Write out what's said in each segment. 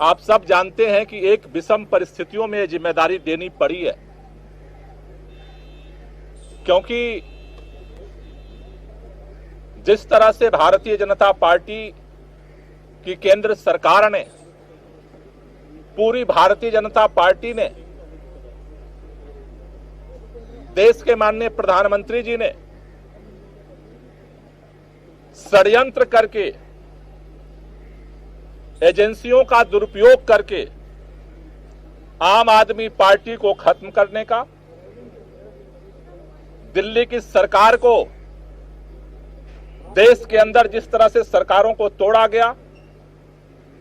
आप सब जानते हैं कि एक विषम परिस्थितियों में जिम्मेदारी देनी पड़ी है, क्योंकि जिस तरह से भारतीय जनता पार्टी की केंद्र सरकार ने, पूरी भारतीय जनता पार्टी ने, देश के माननीय प्रधानमंत्री जी ने षड्यंत्र करके, एजेंसियों का दुरुपयोग करके आम आदमी पार्टी को खत्म करने का, दिल्ली की सरकार को, देश के अंदर जिस तरह से सरकारों को तोड़ा गया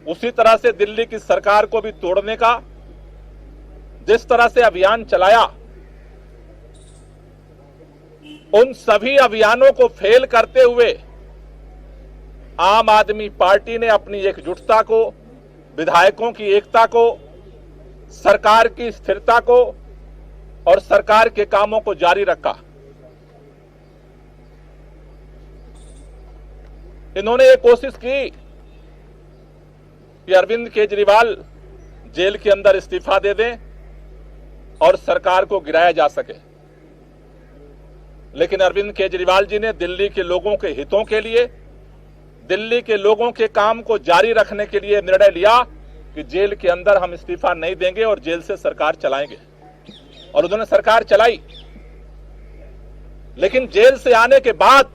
उसी तरह से दिल्ली की सरकार को भी तोड़ने का जिस तरह से अभियान चलाया, उन सभी अभियानों को फेल करते हुए आम आदमी पार्टी ने अपनी एकजुटता को, विधायकों की एकता को, सरकार की स्थिरता को और सरकार के कामों को जारी रखा। इन्होंने ये कोशिश की कि अरविंद केजरीवाल जेल के अंदर इस्तीफा दे दें और सरकार को गिराया जा सके, लेकिन अरविंद केजरीवाल जी ने दिल्ली के लोगों के हितों के लिए, दिल्ली के लोगों के काम को जारी रखने के लिए निर्णय लिया कि जेल के अंदर हम इस्तीफा नहीं देंगे और जेल से सरकार चलाएंगे, और उन्होंने सरकार चलाई। लेकिन जेल से आने के बाद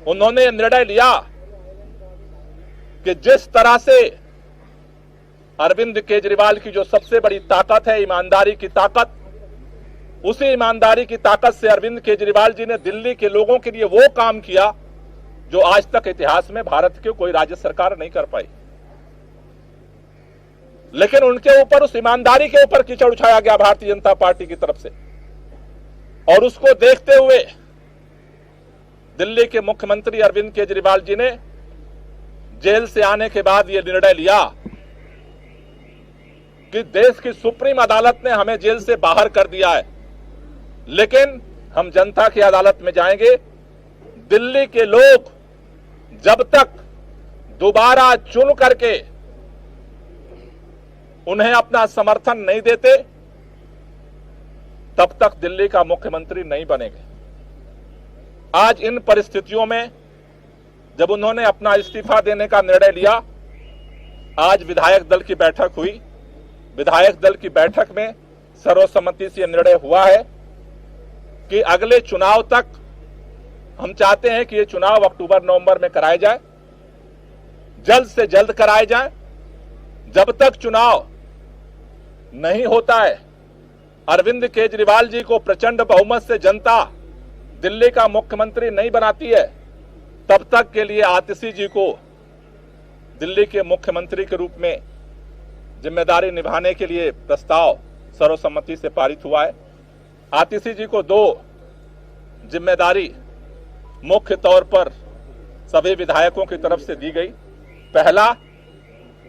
उन्होंने निर्णय लिया कि जिस तरह से अरविंद केजरीवाल की जो सबसे बड़ी ताकत है, ईमानदारी की ताकत, उसी ईमानदारी की ताकत से अरविंद केजरीवाल जी ने दिल्ली के लोगों के लिए वो काम किया जो आज तक इतिहास में भारत की कोई राज्य सरकार नहीं कर पाई। लेकिन उनके ऊपर, उस ईमानदारी के ऊपर कीचड़ उछाया गया भारतीय जनता पार्टी की तरफ से, और उसको देखते हुए दिल्ली के मुख्यमंत्री अरविंद केजरीवाल जी ने जेल से आने के बाद यह निर्णय लिया कि देश की सुप्रीम अदालत ने हमें जेल से बाहर कर दिया है, लेकिन हम जनता की अदालत में जाएंगे। दिल्ली के लोग जब तक दोबारा चुन करके उन्हें अपना समर्थन नहीं देते, तब तक दिल्ली का मुख्यमंत्री नहीं बनेंगे। आज इन परिस्थितियों में जब उन्होंने अपना इस्तीफा देने का निर्णय लिया, आज विधायक दल की बैठक हुई। विधायक दल की बैठक में सर्वसम्मति से निर्णय हुआ है कि अगले चुनाव तक हम चाहते हैं कि ये चुनाव अक्टूबर-नवंबर में कराए जाए, जल्द से जल्द कराए जाए। जब तक चुनाव नहीं होता है, अरविंद केजरीवाल जी को प्रचंड बहुमत से जनता दिल्ली का मुख्यमंत्री नहीं बनाती है, तब तक के लिए आतिशी जी को दिल्ली के मुख्यमंत्री के रूप में जिम्मेदारी निभाने के लिए प्रस्ताव सर्वसम्मति से पारित हुआ है। आतिशी जी को दो जिम्मेदारी मुख्य तौर पर सभी विधायकों की तरफ से दी गई। पहला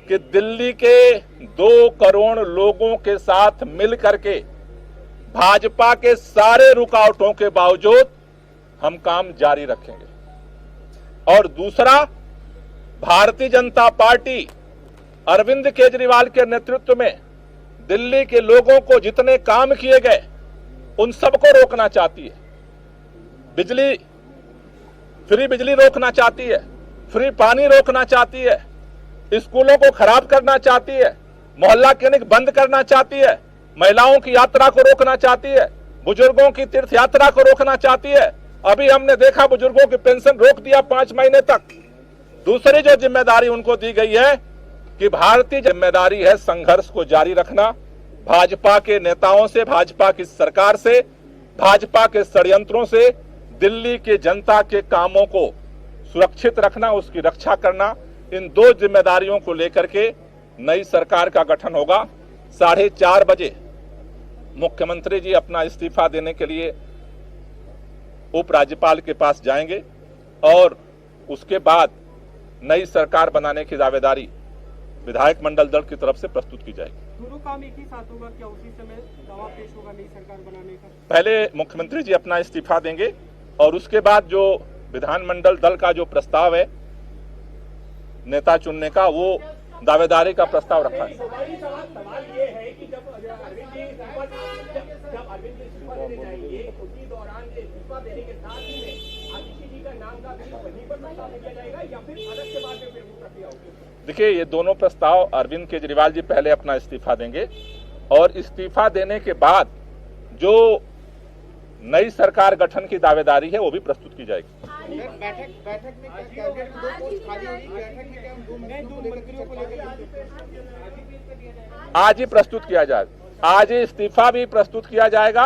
कि दिल्ली के 2 करोड़ लोगों के साथ मिल करके भाजपा के सारे रुकावटों के बावजूद हम काम जारी रखेंगे, और दूसरा, भारतीय जनता पार्टी अरविंद केजरीवाल के नेतृत्व में दिल्ली के लोगों को जितने काम किए गए उन सबको रोकना चाहती है। फ्री बिजली रोकना चाहती है, फ्री पानी रोकना चाहती है, स्कूलों को खराब करना चाहती है, मोहल्ला क्लिनिक बंद करना चाहती है, महिलाओं की यात्रा को रोकना चाहती है, बुजुर्गों की तीर्थ यात्रा को रोकना चाहती है। अभी हमने देखा बुजुर्गों की पेंशन रोक दिया 5 महीने तक। दूसरी जो जिम्मेदारी उनको दी गई है कि भारतीय जिम्मेदारी है संघर्ष को जारी रखना, भाजपा के नेताओं से, भाजपा की सरकार से, भाजपा के षड्यंत्रों से दिल्ली के जनता के कामों को सुरक्षित रखना, उसकी रक्षा करना। इन 2 जिम्मेदारियों को लेकर के नई सरकार का गठन होगा। 4:30 बजे मुख्यमंत्री जी अपना इस्तीफा देने के लिए उपराज्यपाल के पास जाएंगे और उसके बाद नई सरकार बनाने की दावेदारी विधायक मंडल दल की तरफ से प्रस्तुत की जाएगी। दोनों काम एक ही साथ होगा क्या? उसी समय दावा पेश होगा नई सरकार बनाने का? पहले मुख्यमंत्री जी अपना इस्तीफा देंगे और उसके बाद जो विधानमंडल दल का जो प्रस्ताव है नेता चुनने का वो दावेदारी का प्रस्ताव रखा है। सवाल ये है कि जब अरविंद जी इस्तीफा देने जाएंगे, उसी दौरान इस्तीफा देने के साथ ही में आतिशी जी का नाम का भी वहीं पर प्रस्ताव किया जाएगा या फिर अलग के बाद में फिर वो प्रक्रिया होगी? देखिए, ये दोनों प्रस्ताव अरविंद केजरीवाल जी पहले अपना इस्तीफा देंगे और इस्तीफा देने के बाद जो नई सरकार गठन की दावेदारी है वो भी प्रस्तुत की जाएगी। बैठक में क्या कैबिनेट में 2 पोस्ट खाली होगी? बैठक में क्या हम 2 मंत्रियों को लेकर आज ही प्रस्तुत किया जाएगा। आज ही इस्तीफा भी प्रस्तुत किया जाएगा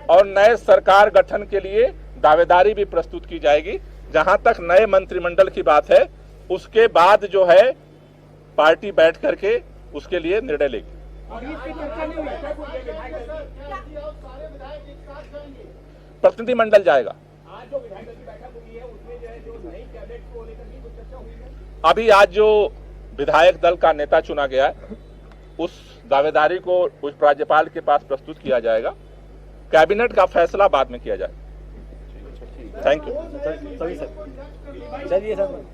और नए सरकार गठन के लिए दावेदारी भी प्रस्तुत की जाएगी। जहां तक नए मंत्रिमंडल की बात है, उसके बाद जो है पार्टी बैठ करके उसके लिए निर्णय लेगी। प्रतिनिधिमंडल जाएगा। आज जो विधायक दल की बैठक हुई है उसमें जो है जो नई कैबिनेट को लेकर भी कुछ चर्चा हुई है? अभी आज जो विधायक दल का नेता चुना गया है उस दावेदारी को उस राज्यपाल के पास प्रस्तुत किया जाएगा। कैबिनेट का फैसला बाद में किया जाएगा। Thank you. चलिए सर।